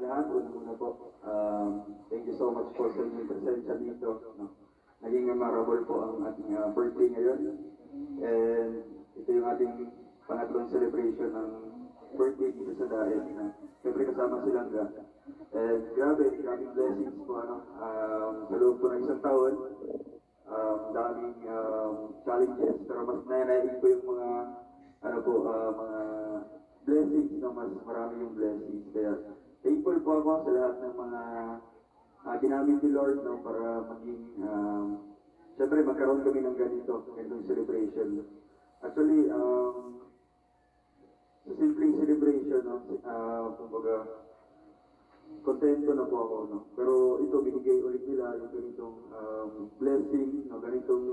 lahat, una po, thank you so much po sa inyong presensya dito. No? Naging memorable po ang ating birthday ngayon. And ito yung ating pangatlong celebration ng birthday dito sa Daet. Siyempre kasama silang and grabe blessings po sa loob po ng isang taon. Daming challenges, pero mas nanayin ko yung mga mga blessings, mas marami yung blessings. Kaya thankful po ako sa lahat ng mga ginamit ni Lord para maging siyempre magkaroon kami ng ganitong celebration. Actually, sa simpleng celebration, kumbaga, kontento na po ako. Pero ito, binigay ulit nila yung ganitong blessing, ganitong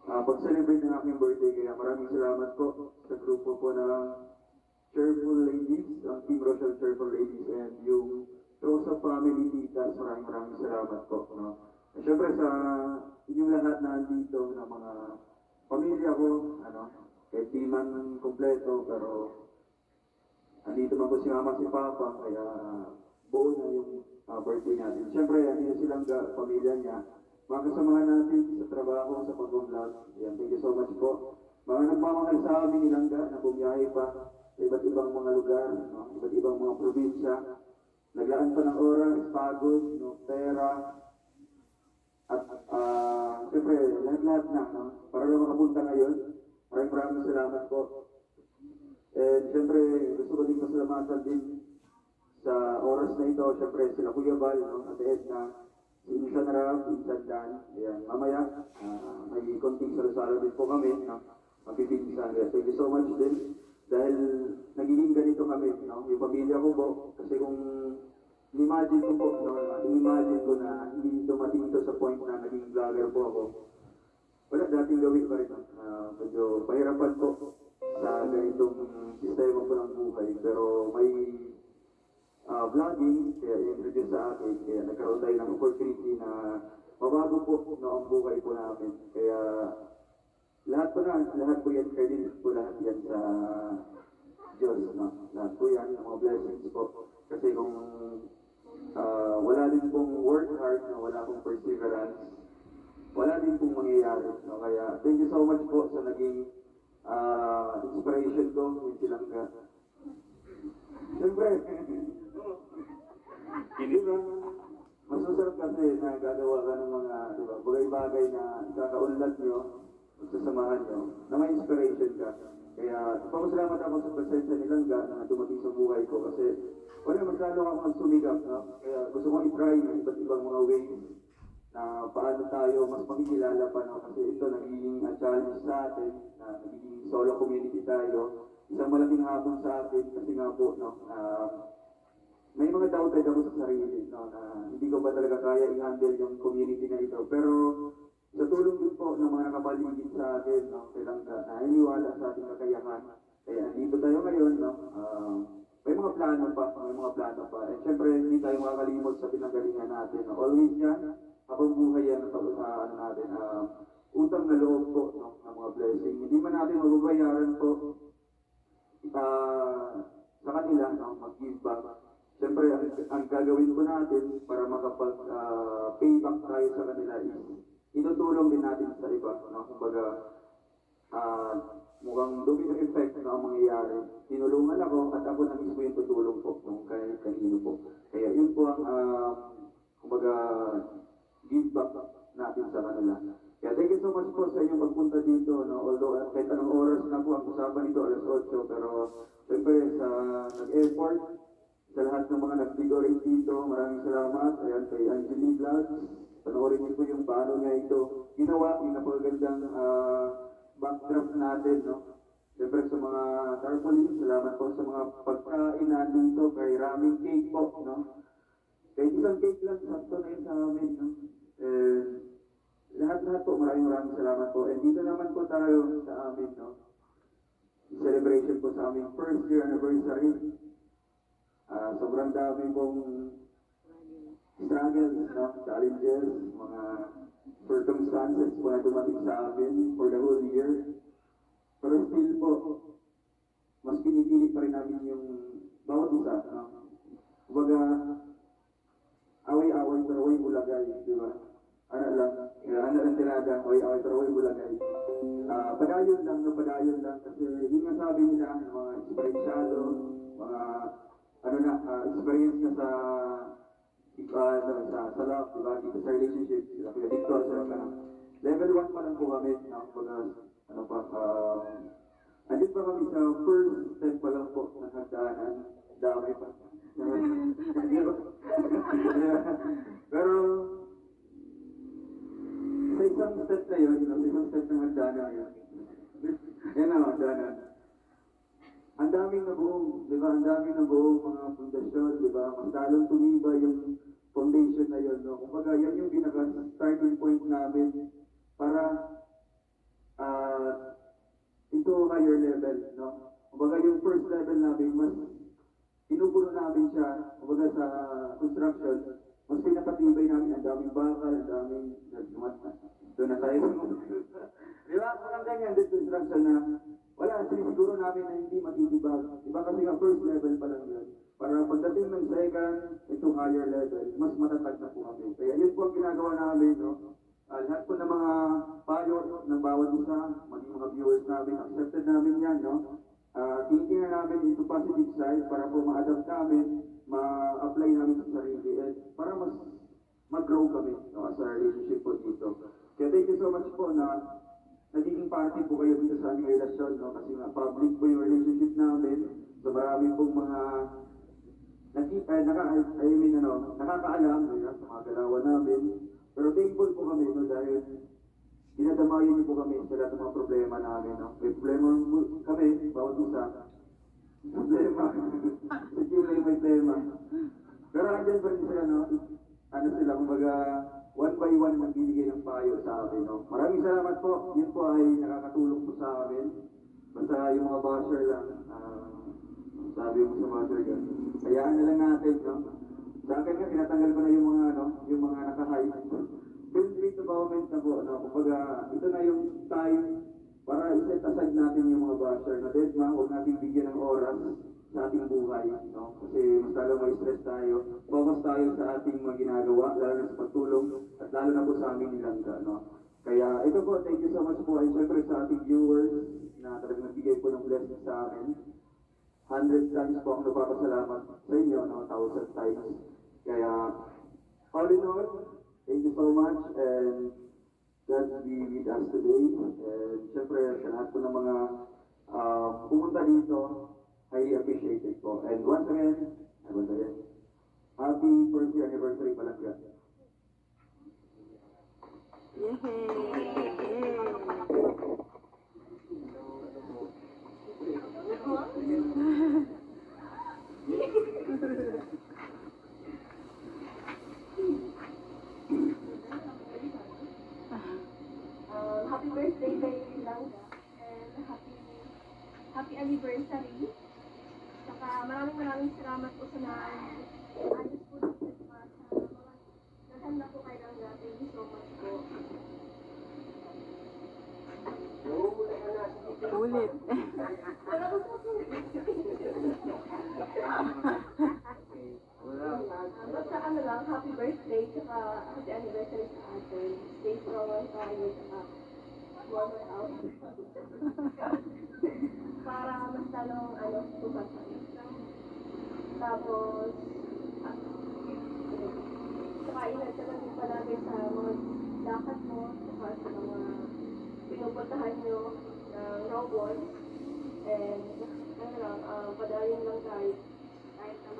pag-celebrate ng aking birthday. Kaya maraming salamat po sa grupo po ng Cheerful Ladies, ang Team Rochelle Cheerful Ladies, and yung Rosa Family Titas. Maraming salamat po. At syempre sa inyong lahat na andito na mga pamilya ko, kahit di man kompleto, pero andito man po si Mama, si Papa, kaya buo na yung birthday natin. Siyempre, andito silang pamilya niya. Mga kasamahan natin sa trabaho, sa pag-vlog. Thank you so much po. Mga nagmamahal sa amin Ilangga na bumiyahe pa sa iba't ibang mga lugar, iba't ibang mga probinsya. Naglaan pa ng oras, pagod, pera, at siyempre, lahat na, para lang makapunta ngayon. Maraming salamat po. And siyempre, gusto ko din pasalamatan din sa oras na ito, siyempre sila Kuya Val, Ate Edna, si Insan Rab, Insan Dan. Ayan, mamaya, may konting salusalo din po kami, mapipinsan. Thank you so much din. Dahil nagiging ganito kami, yung pamilya ko po, kasi kung imagine ko po, imagine ko na hindi dumating ito sa point na naging vlogger po ako. Wala, dating gawin pa rin. Medyo pahirapan po sa ganitong sistema po ng buhay. Pero may vlogging, kaya i-introduce sa akin, kaya nagkaroon tayo ng opportunity na mabago po ang buhay po namin. Kaya lahat po yan, credit po lahat yan sa Diyos. Lahat po yan, ang mga blessings po. Kasi kung wala din pong work hard, wala pong perseverance, wala din pong mangyayari. Kaya thank you so much po sa naging inspiration ko, yung Silangga. Siyempre, diba, masasarap kasi na gagawa ka ng mga bagay-bagay na ikakaunlad nyo, magsasamahan nyo, na may inspiration ka. Kaya papasalamat ako sa presensya ni Langga na dumating sa buhay ko kasi wala masyado akong sumigap. Kaya gusto kong i-try ng iba't ibang mga ways na paano tayo mas makikilala pa. Kasi ito nagiging challenge sa atin, na nagiging solo community tayo. Isang malaking hapon sa atin kasi nga po, may mga doubted ako sa sarili, na hindi ko ba talaga kaya i-handle yung community na ito. Pero sa tulong din po ng mga nakapaligid sa atin, kailang naniniwala sa ating kakayahan. Kaya andito tayo ngayon, may mga plano pa. At syempre, hindi tayo makakalimot sa pinagalingan natin. Always yan, habang buhay yan, natin, utang na loob po ng mga blessing. Hindi man natin mababayaran po sa kanila, mag-give back. Siyempre, ang gagawin po natin para makapag-payback tayo sa kanila is itutulong din natin sa iba. Kumbaga, mukhang domino effect na ang mangyayari. Tinulungan ako at ako na mismo yung tutulong po kahit kanino po. Kaya yun po ang kumbaga, give back natin sa kanila. Kaya thank you so much po sa inyong pagpunta dito. Although kahit anong oras na po ang usapan nito, alas 8, pero siyempre sa nag-effort, sa lahat ng mga nag-figuring dito, maraming salamat. Ayan, kay Angeline Vlogs. Panoorin niyo po yung paano niya ito ginawa, yung napagandang backdrop natin, Siyempre sa mga tarpaulin, salamat po sa mga pagkain natin dito, kay Raming Cake po, Kahit isang cake lang, sakto na yun sa amin, Lahat po, maraming salamat po. And dito naman po tayo sa amin, Celebration po sa aming first year anniversary. Sobrang dami pong struggles, challenges, mga circumstances po na dumating sa amin for the whole year. Pero still po, mas pinipili pa rin namin yung bawat isa. Kumbaga, bulagay, di ba? Ano lang, ano lang tinada, pero oy bulagay. Padayon lang, no, padayon lang, kasi yun nga sabi nila, mga inspirensado, mga, ano na, experience na sa, sa love, di ba, dito sa relationship, sila Kuya Victor, sila ka, level 1 pa lang po kami, na, kumbaga, ano pa, andun pa kami sa first step pa lang po ng hagdanan, dami pa. Pero, sa isang step na yun, sa isang step ng hagdanan yun, yan ang hagdanan. Ang daming nabuong, di ba? Ang daming nabuong mga pundasyon, di ba? Mas lalong tumiba yung foundation na yun, no? Kumbaga, yan yung pinaka-starting point namin para into higher level, no? Kumbaga, yung first level namin, mas pinupuno namin siya, kumbaga sa construction, mas pinapatibay namin, ang daming bakal, ang daming doon na tayo. Di ba? Parang ganyan din construction na wala, siguro namin na hindi matitibag. Di ba kasi nga first level pa lang yun. Para pagdating ng second, itong higher level, mas matatag na po kami. Kaya yun po ang ginagawa namin, no? Lahat po ng mga payo ng bawat isa, maging mga viewers namin, accepted namin yan, no? Tinitingnan namin into positive side para po ma-adapt namin, ma-apply namin sa sarili, and para mas mag-grow kami, no, as a relationship po dito. Kaya thank you so much po na nagiging party po kayo dito sa aming relasyon, no? Kasi nga public po yung relationship namin. So marami pong mga nakakaalam, no, sa mga galawan namin. Pero thankful po kami, no, dahil dinadamayan niyo po kami sa lahat ng mga problema namin, no? May problema kami, bawat isa. Problema. Sa team na yung may problema. Pero andyan pa rin sila, no? Ano sila, kumbaga, one by one magbibigay ng payo sa amin, no? Maraming salamat po. Yun po ay nakakatulong po sa amin. Basta yung mga basher lang, sabi mo sa basher ka, hayaan na lang natin, no? Sa akin nga, tinatanggal ko na yung mga, no? Yung mga naka-hide. Feel free to comment na po, no? Kumbaga, ito na yung time para iset aside natin yung mga basher na dead ma, huwag natin bigyan ng oras sa ating buhay, no? Kasi mas lalo may stress tayo, focus tayo sa ating mga ginagawa, lalo na sa pagtulong, at lalo na po sa aming nilangga, no? Kaya ito po, thank you so much po, and syempre sa ating viewers na talagang nagbigay po ng blessing sa akin. 100 times po ang nagpapasalamat sa inyo, no? 1,000 times. Kaya, all in all, thank you so much, and God be with us today. And syempre, sa lahat po ng mga pumunta dito, highly appreciated po. And once again, happy first year anniversary Palangga. Happy birthday kay Langga, and happy anniversary. Saka maraming salamat po sa ayos po ng Christmas. Naganda po kay Langga. Thank you so much po. Ulit. Basta ano lang, happy birthday, saka happy anniversary sa atin. Stay strong and tayo, saka water out. Para mas talong, tumasan. Tapos, saka ingat ka lang palagi sa mga lakad mo, saka sa mga pinupuntahan nyo ng robot. And, ano lang, padayon lang tayo. Kahit na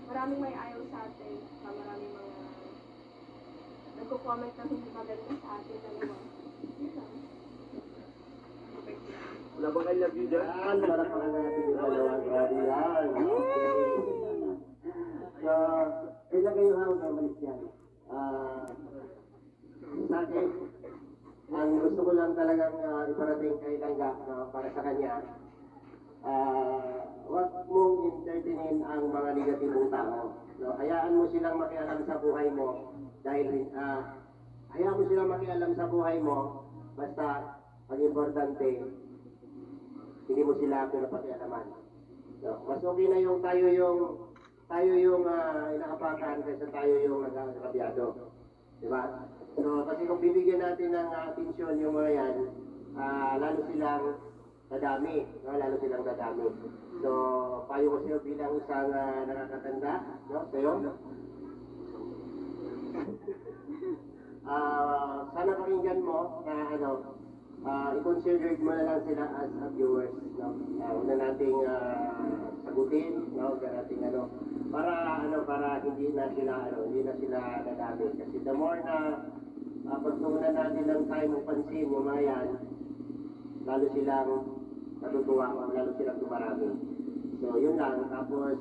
maraming may ayaw sa atin, maraming mga nagko-comment na hindi maganda sa atin dalawa. Yun lang. Wala bang I love you dyan? Para pa natin yung dalawang radial. So, ilan kayo hawag ng malis yan? Sa akin, ang gusto ko lang talagang iparating kay Langga, para sa kanya, huwag mong entertainin ang mga negatibong tao. No, hayaan mo silang makialam sa buhay mo dahil hayaan mo silang makialam sa buhay mo basta ang importante hindi mo sila pinapakialaman. No, mas okay na yung tayo yung tayo yung inaapakan kaysa tayo yung nag-agrabyado. Diba? So, kasi kung bibigyan natin ng atensyon yung mga yan, lalo silang dadami. No? Lalo silang dadami. So, payo ko sa'yo bilang isang nakakatanda, no? Sa'yo. Sana pakinggan mo na i-consider mo na lang sila as viewers. No? Una nating sagutin, no? Nating para hindi na sila nadami. Kasi the more na pagtuunan natin ng time o pansin yung mga yan, lalo silang natutuwa, lalo silang tumarami. So, yun lang. Tapos,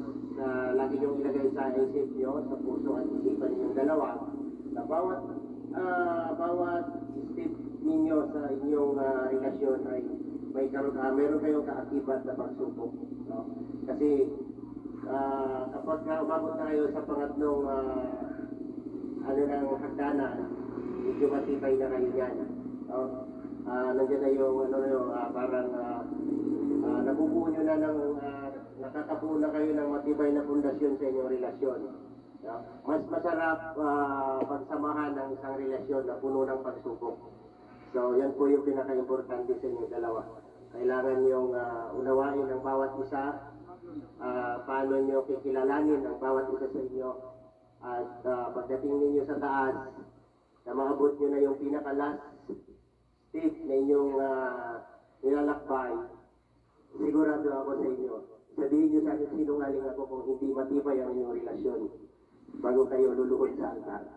lagi niyong ilagay sa isip niyo, sa puso at isipan ninyong dalawa, na bawat step ninyo sa inyong relasyon ay meron kayong kaakibat na pagsubok. No? Kasi, kapag umabot na kayo sa pangatlong ng hagdanan, medyo matibay na kayo yan. No? Nandiyan na yung parang nabubuo nyo na ng nakakabuo na kayo ng matibay na pundasyon sa inyong relasyon. No? Mas masarap pagsamahan ng isang relasyon na puno ng pagsubok. So yan po yung pinaka-importante sa inyong dalawa. Kailangan yung unawain ang bawat isa, paano nyo kikilalanin ang bawat isa sa inyo, at pagdating ninyo sa taas, na maabot nyo na yung pinaka-last step na inyong nilalakbay, sigurado ako sa inyo. Sabihin nyo sa akin, sinungaling ako kung hindi matibay ang inyong relasyon bago kayo luluhod sa altar.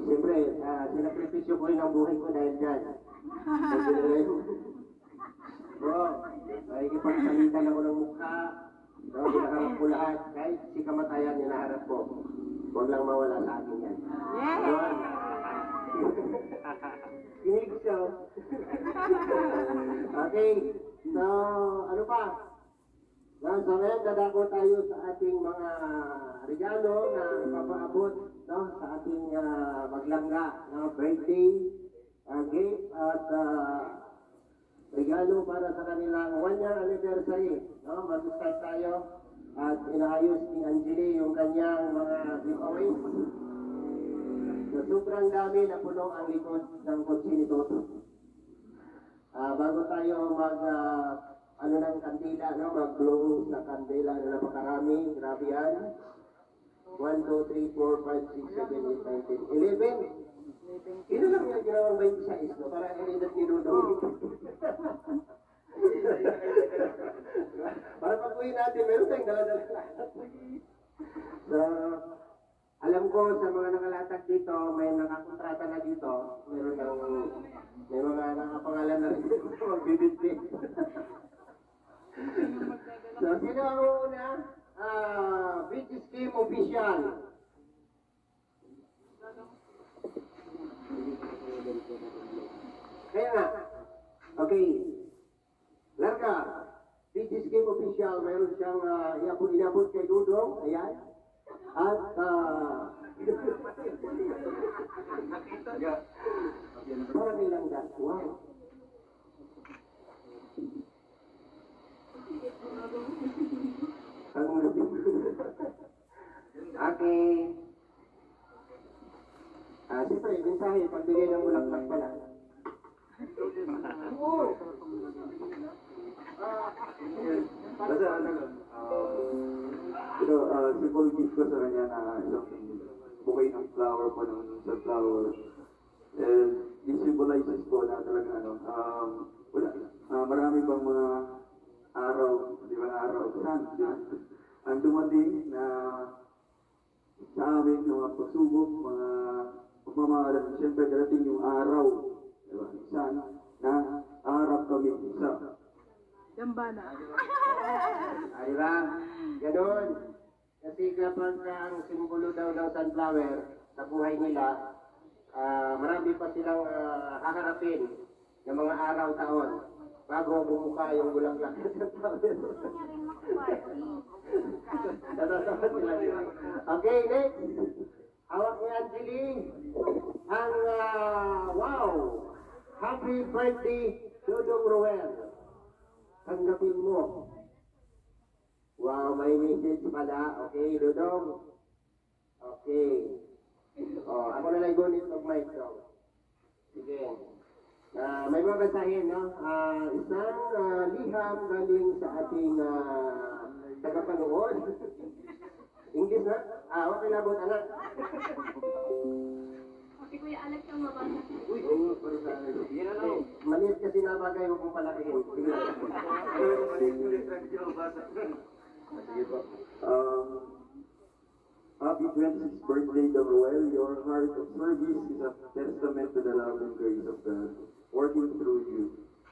Siyempre, sinakripisyo ko rin ang buhay ko dahil dyan. Nakikipagsalita ako ng mukha, hinaharap ko lahat, kahit si kamatayan hinaharap ko. Huwag lang mawala sa akin yan. Kinig siya. Okay, so ano pa? Sa ngayon, dadako tayo sa ating mga regalo na ipapaabot, no? Sa ating maglangga, no? Birthday gift at regalo para sa kanilang 1-year anniversary. No? Mag-start tayo at inaayos ni Angeli yung kanyang mga giveaways. So, sobrang dami na puno ang likod ng kotse ni Toto. Bago tayo ng kandila, no? Mag-blow sa kandila na napakarami. Grabe yan. 1, 2, 3, 4, 5, 6, 7, 8, 9, 10, 11. Ino lang yung ginawang 26, no? Para ang edad ni Dudong. Para pag-uwi natin, meron tayong dala-dala lahat. So, alam ko sa mga nakalatag dito, may nakakontrata na dito. May mga nakapangalan na rin dito, magbibitbit. So, sino ang una? Beach Scheme Official. Kaya nga, okay, Larga, Beach Scheme Official, mayroon siyang inabot kay Dudong, ayan, at parang ilang dat, wow. Okay. Siyempre, mensahe, pagbigay ng bulaklak pala. Basta simple gift ko sa kanya na isang bouquet ng flower po ng sunflower. And it symbolizes po na talaga marami bang mga araw, di ba araw, ang dumating na sa amin, mga pagsubok, mga pagmamahalan. Siyempre, darating yung araw, di ba? Isa na harap kami isa. Gambana. Ay lang, ganun. Kasi kapag ang simbolo daw ng sunflower sa buhay nila, marami pa silang haharapin ng mga araw-taon bago bumuka yung bulaklak ng sunflower. Okay, next. Hawak ni Angeli ang wow! Happy birthday, Dudong Roel. Tanggapin mo. Wow, may message pala. Okay, Dudong. Okay. Oh, ako na lang gunit ng mic daw. Sige. May babasahin, no? Isang liham galing sa ating tagapanood. English na? Okay na, buta na. Okay, Kuya Alex ang mabasa. Uy, para sa akin. Sige na lang. Maliit kasi nabagay, huwag mong palakihin. Sige na. Sige po. Happy 26th birthday, Gabriel. Your heart of service is a testament to the love and grace of God working through you.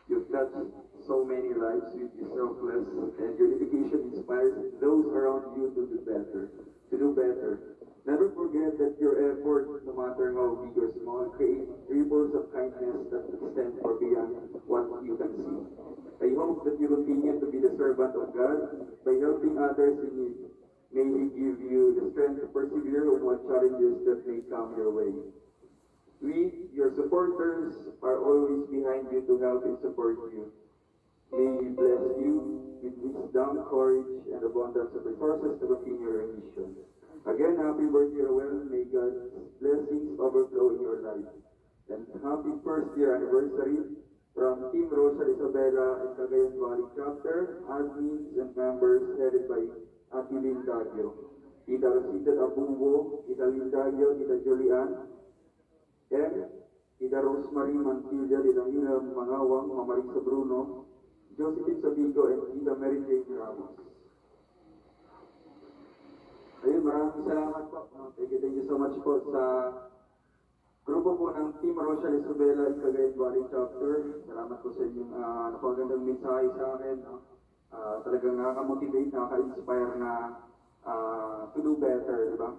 You've touched so many lives with your selfless, and your dedication inspires those around you to do better. Never forget that your effort, no matter how big or small, create ripples of kindness that extend far beyond what you can see. I hope that you continue to be the servant of God by helping others in need. May He give you the strength to persevere on what challenges that may come your way. We, your supporters, are always behind you to help and support you. May He bless you with wisdom, courage, and abundance of resources to continue your mission. Again, happy birthday, Roel. May God's blessings overflow in your life. And happy first year anniversary from Team Rosa Isabela and Cagayan Valley Chapter, admins and members headed by Ate Lindagyo, Tita Rosita Abubo, Tita Lindagyo, Tita Julian, and Tita Rosemary Mantilla, Tita Mila Mangawang, Mama Marisa Bruno, Josephine Sabigo, and Tita Mary Jane Ramos. Ayun, maraming salamat po. Thank you so much po sa grupo po ng Team Rosa Isabela and Cagayan Valley Chapter. Salamat po sa inyong napagandang mensahe sa akin. Talagang nakaka-motivate, nakaka-inspire na to do better, di ba?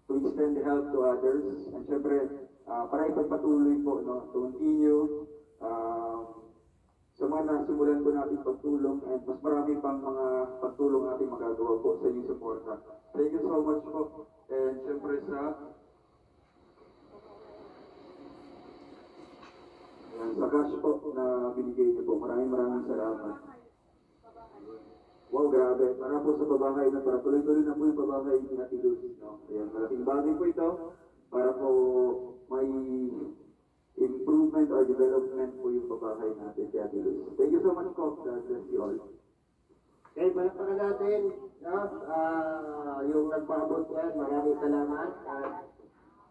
To extend help to others. And syempre, para ipagpatuloy po, no? To continue sa mga nasimulan po natin pagtulong, and mas marami pang mga pagtulong natin magagawa po sa inyong suporta. Thank you so much po. And syempre sa cash po na binigay niyo po. Maraming salamat. Wow, grabe. Para po sa pabahay na para tuloy-tuloy na po yung pabahay ni Ate Luz. No? Ayan, malaking bagay po ito para po may improvement or development po yung pabahay natin si Ate Luz. Thank you so much po. God bless you all. Okay, palakpakan natin. No? Yung nagpaabot yan, maraming salamat.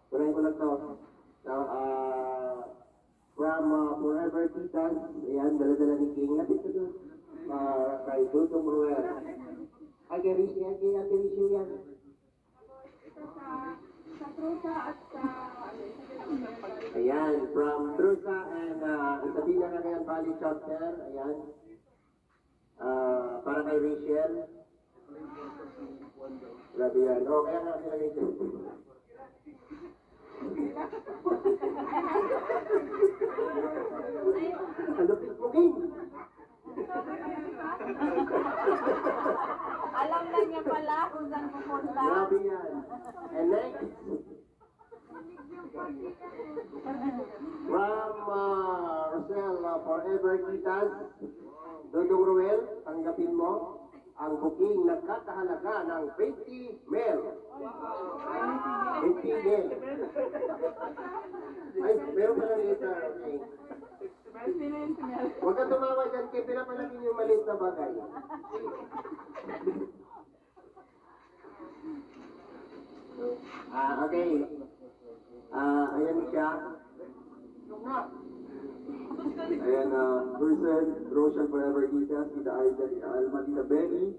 Tuloy ko lang to. So, from Forever Titas, ayan, dala-dala ni King. Lapit ko doon. Kay Dudong Ruel. Ay, kay Rishi yan. Ito sa Trusa at sa Ayan, from Trusa and Isabela Cagayan Valley Chapter. Ayan. Para kay Rachel. Grabe yan. Kaya nga sila Rachel. Ano mo, King? alam na niya pala kung saan pupunta. Grabe yan. And next, from Rosel, Forever Kitas, Dudong Ruel, tanggapin mo ang booking nagkakahalaga ng 20 mil. 20 mil. Ay, meron pa lang ito. Okay. Huwag kang tumawa dyan, kaya pinapalagin yung maliit na bagay. Okay. Ayan siya. Ayan, Bruce, Roshan Forever Kita, Tita Aida, Tita Alma, Tita Benny,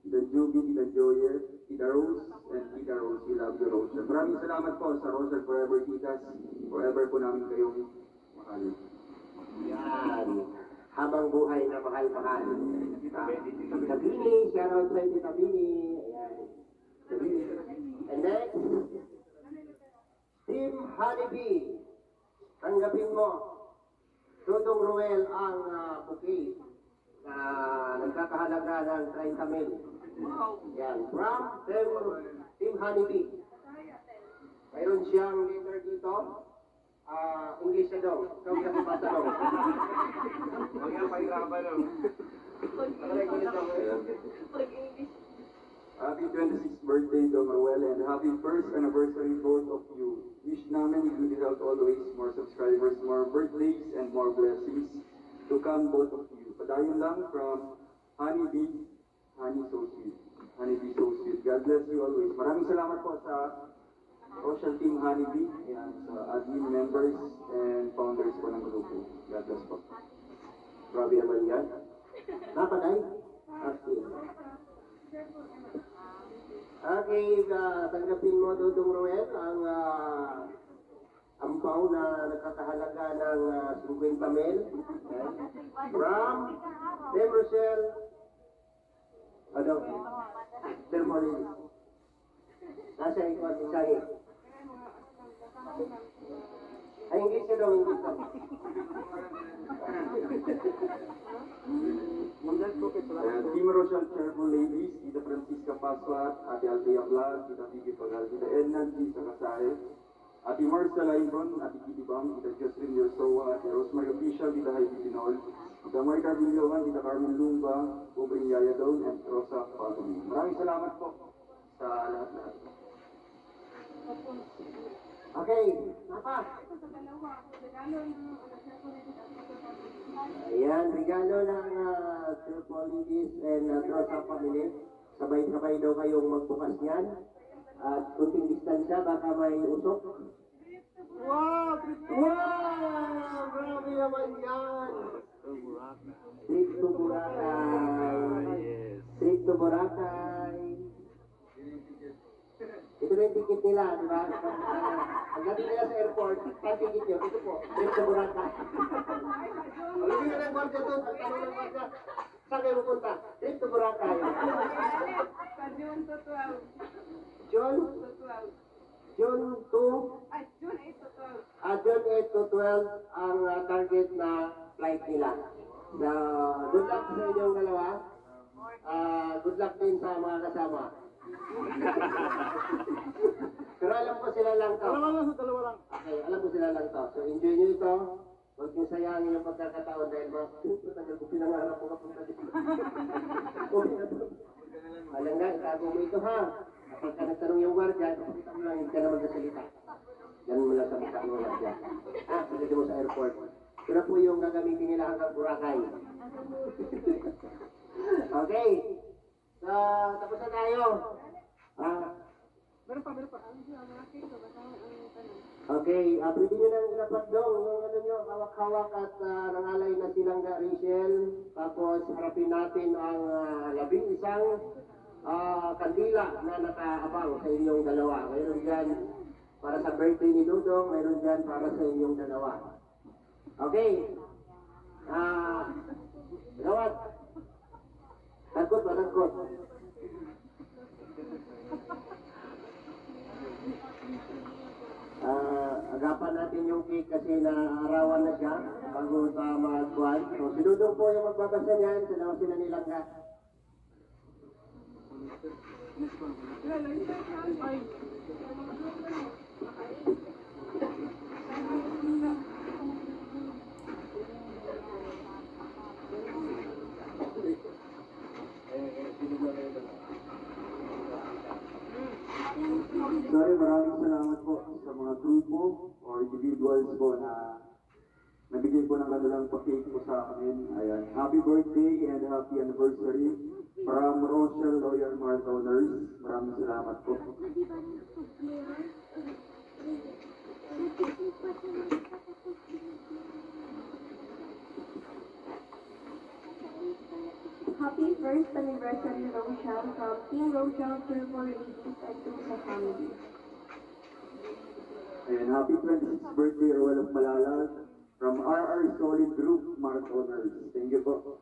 Tita Juby, Tita Joyet, Tita Rose, and Tita Rose. We love you, Roshan. Maraming salamat po sa Roshan Forever Kita. Forever po namin kayong mahal. Yan. Habang buhay na mahal-mahal. Tita Bini, shout out sa Tita Bini. Ayan. And next, Team Honeybee. Tanggapin mo. Dudong Ruel ang bouquet na nagkakahalaga ng 30 mil. Yan. From Team Honeybee. Mayroon siyang letter dito. English na daw. Ikaw kasi basa daw. Huwag yung pahirapan daw. Pag-English. Happy 26th birthday, Dong Roel, and happy first anniversary, both of you. Wish namin good health always, more subscribers, more birthdays, and more blessings to come, both of you. Padayon lang from Honey Bee, Honey So Sweet. Honey Bee So Sweet. God bless you always. Maraming salamat po sa social team Honey Bee, ayan, sa admin members and founders po ng grupo. God bless po. Grabe naman yan. Napaday? Okay. Okay, tanggapin mo, Dodong Roel, ang ampaw na nakakahalaga ng 50 mil. Okay. From Dem Rochelle, ano? Ceremony. Nasa ikot, isahi. Ay, English ka daw, English ka. Team Rochelle Chairman Ladies, Tita Francisca Paswat, Ate Althea Vlog, Tita Vicky Pagal, Tita Edna G. Sakasahe, Ate Marcela Ibron, Ate Kitty Bang, Tita Jocelyn Yosowa, Ate Rosemary Official, Tita Heidi Pinol, Tita Marika Villawan, Tita Carmen Lumba, Bobring Yaya Dawn, and Rosa Family. Maraming salamat po sa lahat-lahat. Okay, apa? Ayan, regalo ng Triple Ladies and Rosa Family. Sabay-sabay daw kayong magbukas niyan. At kunting distansya, baka may usok. Wow! Wow! Grabe naman yan! Trip to Boracay. Trip to Boracay. Ito na yung ticket nila, di ba? Pagdating nila sa airport, ang ticket nyo, ito po, trip to Boracay. Alam nyo ng gwardiya doon, ang tanong ng gwardiya, saan kayo pupunta? Trip to Boracay. Sa June to 12. June? To 12. June 2? Ay, June 8 to 12. June 8 to 12 ang target na flight nila. So, good luck sa inyong dalawa. Good luck din sa mga kasama. Pero alam ko sila lang to. Dalawa lang. Okay, alam ko sila lang to. So, enjoy nyo ito. Huwag nyo sayangin yung pagkakataon dahil tagal ko pinangarap ko kapunta dito. Alam nga, itago mo ito ha. Kapag ka nagtanong yung guardia, pakita mo lang, hindi ka naman sasalita. Ganun mo lang sa mukha ng guardia. Pagdating mo sa airport. Ito na po yung gagamitin nila hanggang Boracay. Okay. So, tapos na tayo. Meron pa. Okay, pwede nyo nang ilapat daw yung ano nyo, hawak-hawak at nangalay na silang Rachel. Tapos harapin natin ang 11 kandila na nakaabang sa inyong dalawa. Mayroon dyan para sa birthday ni Dudong, mayroon dyan para sa inyong dalawa. Okay. Gawat. Tagkot ba? Tagkot. Agapan natin yung cake kasi naarawan na siya bago sa mga kuwan. So, si Dudong po yung magbabasa niyan. Sila sila nilang ka. Sorry, maraming salamat po sa mga grupo or individuals po na nabigay po ng kanilang pa-cake po sa amin. Ayan. Happy birthday and happy anniversary from Rochelle Loyal Marathoners. Maraming salamat po. Happy first anniversary, Rochelle, from Team Rochelle, Silver Ladies, and Tusa Family. And happy 26th birthday, Roel of Malalag, from RR Solid Group Marathoners. Thank you po.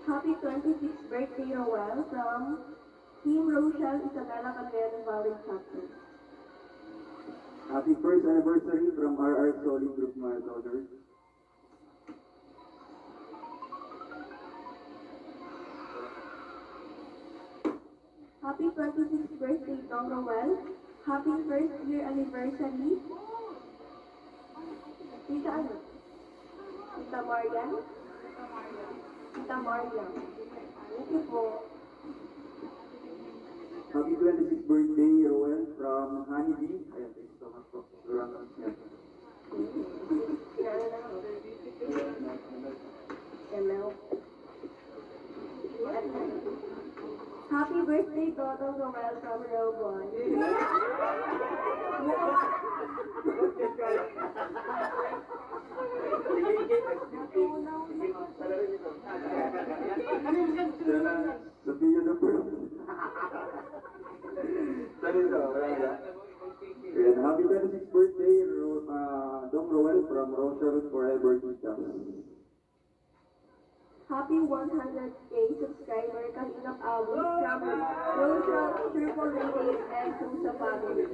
Happy 26th birthday, Roel, from Team Rochelle, Isabela Cabrera Valley Chapter. Happy first anniversary from RR Solid Group Marathoners. Happy 26th birthday, Dong Roel. Happy first year anniversary. Tita ano? Tita Marian? Tita Marian. Thank you po. Happy 26th birthday, Roel, from Honeybee. Ayan, thank you so much po. Yan. Kinala na ako. ML. Happy birthday, Totong Romel from Robon. Sabihin na po. Ayan, happy 26th birthday, Dong Roel from Rochelle Forever Teachers. Happy 100K subscriber, Kahinap Abos from Rochelle Triple Relay and Susa Family.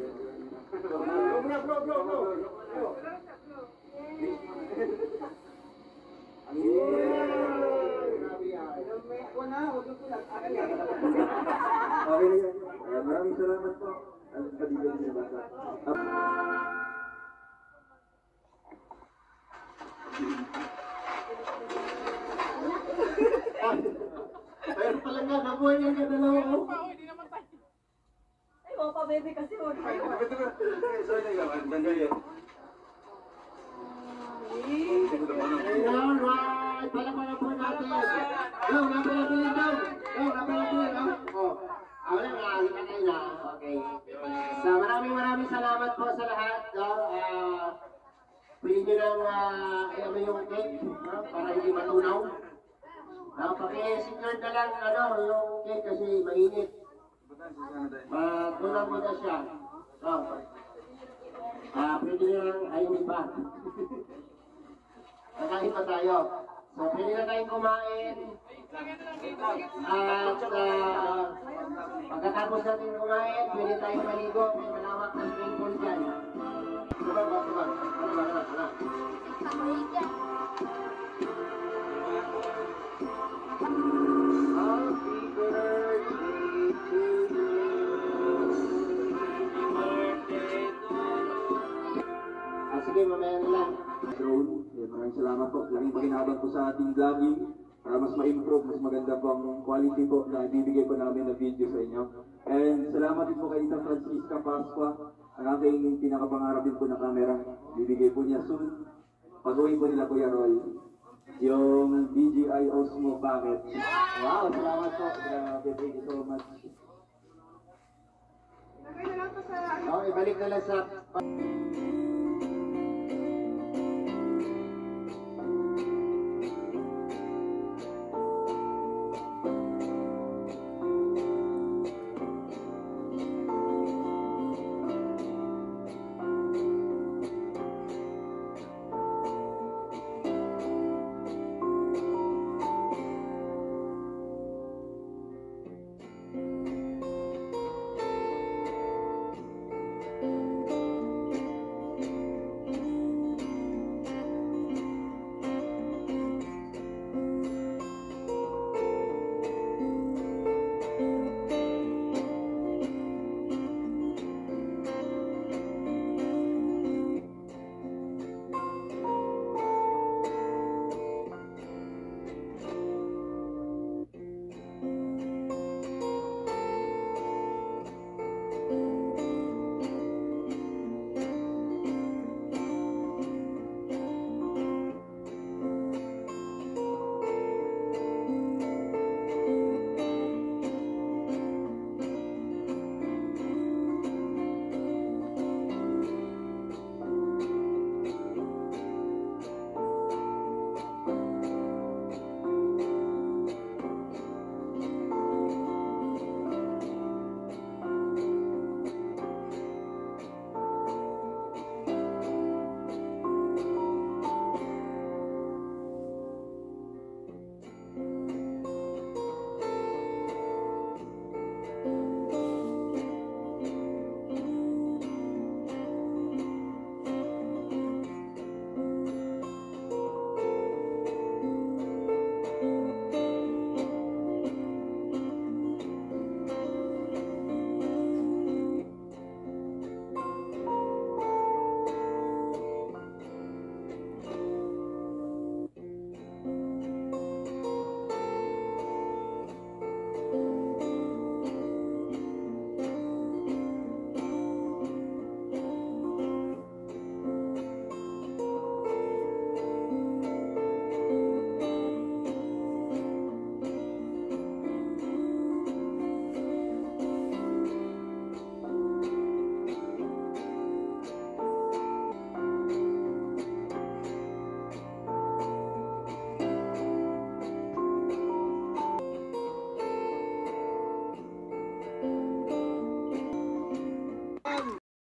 Okay na yan. Maraming salamat po. Ang kadigan niyo ba? Ayun pala nga, nabuhay nga ka dalawa ko. Ay, wapa baby kasi wag kayo. Alright, pala po natin. Go, napalabilin daw. Go, napalabilin. Oh, ako lang, halika tayo na. Okay. So, maraming salamat po sa lahat. Pwede nyo lang ayaw mo yung cake para hindi matunaw. Paki-secure na lang yung cake kasi mainit. Matunaw mo na siya. Pwede nyo lang ayaw pa. Kakain pa tayo. So, pwede na tayong kumain. At pagkatapos natin kumain, pwede tayong maligo. May malawak na swimming pool dyan. Happy birthday to you. Sige, mamaya na lang. Drone, maraming salamat po. Laking pakinabang po sa ating vlogging para mas ma-improve, mas maganda po ang quality po na ibibigay po namin na video sa inyo. And salamat din po kay Tita Francisca Pasqua, ang aking pinakapangarap din po na camera. Bibigay po niya soon. Pag-uwi po nila Kuya Roy. Yung DJI Osmo Packet. Wow, salamat po. Grabe, thank you so much. Okay, balik na lang sa...